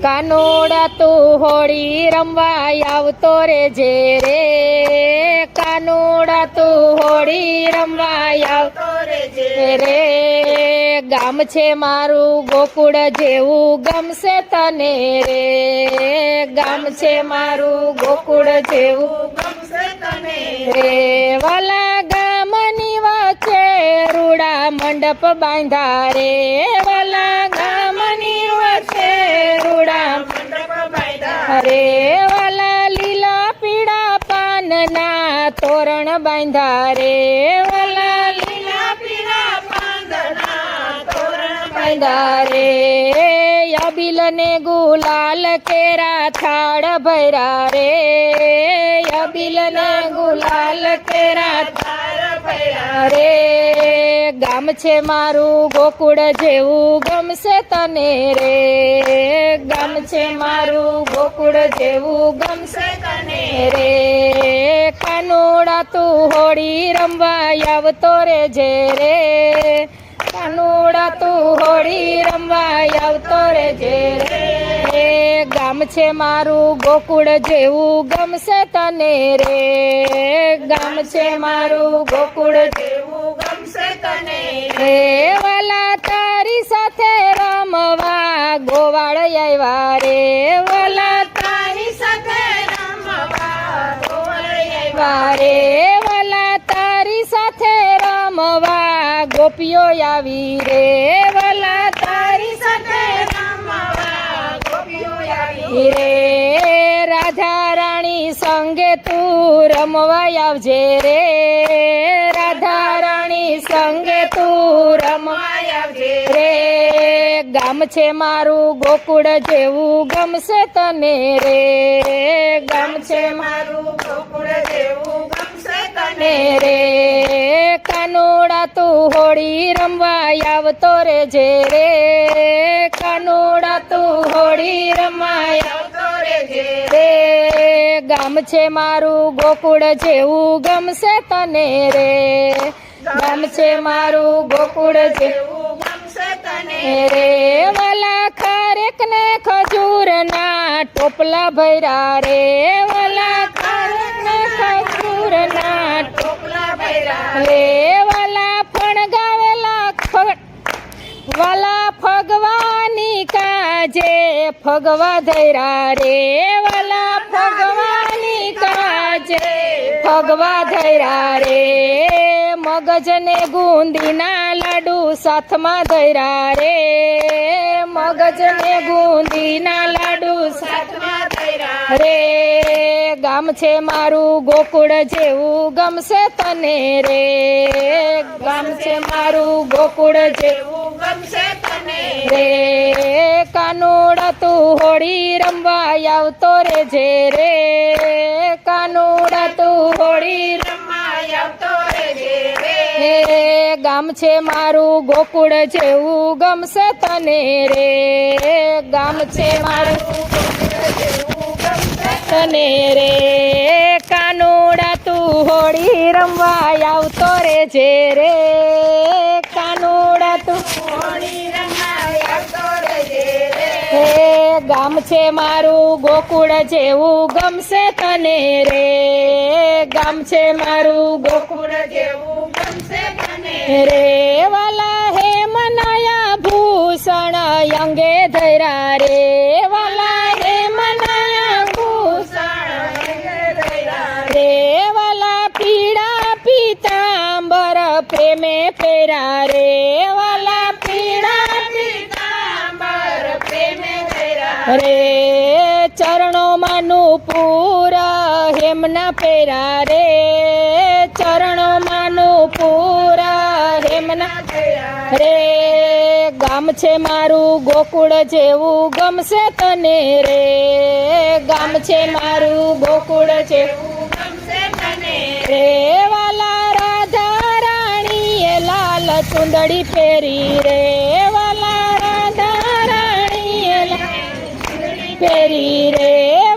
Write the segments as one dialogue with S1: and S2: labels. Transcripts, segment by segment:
S1: કાનુડા તું હોળી રમવા આવતો રેજે રે, કાનુડા તું હોળી રમવા આવતો રેજે રે, ગામ છે મારું ગોકુળ જેવું ગમશે તને રે, ગામ છે મારું ગોકુળ જેવું ગમશે તને રે, વાલા ગામની વચ્ચે રૂડા મંડપ બાંધા રે, વાલા ગામની વચ્ચે રૂડા મંડપ બાંધા રે, વાલા લીલા પીળા પાનના તોરણ બાંધા રે, વાલા લીલા પીળા પાનના તોરણ બાંધા રે, અબીલ ને ગુલાલ કેરા થાળ ભર્યા રે, અબીલ ને ગુલાલ કેરા થાળ ભર્યા રે, ગામ છે મારું ગોકુળ જેવું ગમશે તને રે, ગામ છે મારું ગોકુળ જેવું ગમશે તને રે, કાનુડા તું હોળી રમવા આવતો રેજે રે, કાનુડા તું હોળી રમવા આવતો રેજે રે, ગામ છે મારું ગોકુળ જેવું ગમશે તને રે, ગામ છે મારું ગોકુળ જેવું ગમશે તને રે, વાલા તારી સાથે રમવા ગોવાળ આવ્યા રે, વાલા તારી સાથે રમવા ગોવાળ આવ્યા રે, વાલા તારી સાથે રમવા ગોપીઓ આવી રે, વાલા તારી સાથે રમવા ગોપીઓ આવી રે, રાધા રાણી સંગે તું રમવા આવજે રે, રાધા રાણી સંગે તું રમવા આવજે રે, ગામ છે મારું ગોકુળ જેવું ગમશે તને રે, ગામ છે મારું ગોકુળ જેવું ગમશે તને રે, કાનુડા તું હોળી રમવા આવતો રેજે રે, કાનુડા તું હોળી રમવા આવતો રેજે રે, ગામ છે મારું ગોકુળ જેવું ગમશે તને રે, ગામ છે મારું ગોકુળ જેવું ગમશે તને રે, વાલા ખારેક ને ખજૂર ના ટોપલા ભર્યા રે, વાલા ખારેક ને ખજૂર ના ટોપલા ભર્યા રે, વાલા ફણગાવેલા વાલા ફગવાની કાજે ફગવા ધૈરા રે, વાલા ફગવાની કાજે ફગવા ધૈરા રે, મગજ ને ગુંદીના લાડુ સાથમાં ધૈરા રે, મગજ ને ગુંદીના લાડુ સાથમાં ધૈરા રે, ગામ છે મારું ગોકુળ જેવું ગમશે તને રે, ગામ છે મારું ગોકુળ જેવું ગમશે તને રે, કાનુડા તું હોળી રમવા આવતો રેજે રે, કાનુડા તું હોળી રમવા આવતો રેજે રે, ગામ છે મારું ગોકુળ જેવું ગમશે તને રે, ગામ છે મારું ગોકુળ જેવું ગમશે તને રે, કાનુડા તું હોળી રમવા આવતો રેજે રે, કાનુડા તું હોળી રમવા આવતો રેજે રે, ગામ છે મારું ગોકુળ જેવું ગમશે તને રે, ગામ છે મારું ગોકુળ જેવું ગમશે તને રે, વાલા હે મનાયા ભૂષણ અંગે ધૈરા રે, વાલા હે મનાયા ભૂષણ અંગે ધૈરા રે, વાલા પીળા પીતાંબર પ્રેમે પહેરા રે, વાલા પીળા પીતાંબર પ્રેમે પહેરા રે, ચરણોમાં નુપુર હેમના પહેરા રે, ચરણોમાં નુપુર હેમના પહેરા રે, ગામ છે મારું ગોકુળ જેવું ગમશે તને રે, ગામ છે મારું ગોકુળ જેવું ગમશે તને રે, વાલા રાધા રાણીએ લાલ ચુંદડી પહેરી રે, વાલા રાધા રાણીએ લાલ ચુંદડી પહેરી રે,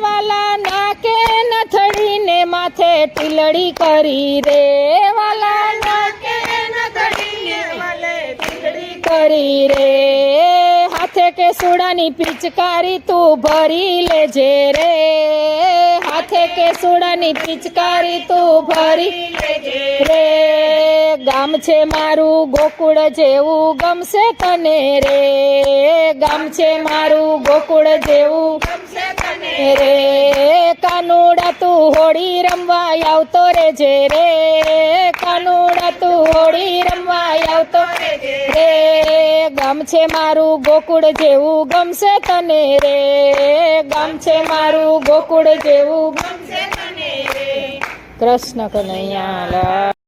S1: વાલા નાકે નથડીને માથે ટીલડી કરી રે, વાલા નાકે નથડીને માથે ટીલડી કરી રે, હાથે કે સોડાની પિચકારી તું ભરી લેજે રે હાથે કે સોડાની પિચકારી તું ભરી લેજે રે ગામ છે મારું ગોકુળ જેવું ગમશે તને રે ગામ છે મારું ગોકુળ જેવું ગમશે તને રે કાનુડા તું હોળી રમવા આવતો રેજે રે કાનુડા તું હોળી રમવા આવતો રેજે રે ગામ છે મારું ગોકુળ જેવું ગમશે તને રે ગામ છે મારું ગોકુળ જેવું ગમશે તને રે કૃષ્ણ કનૈયા લાલ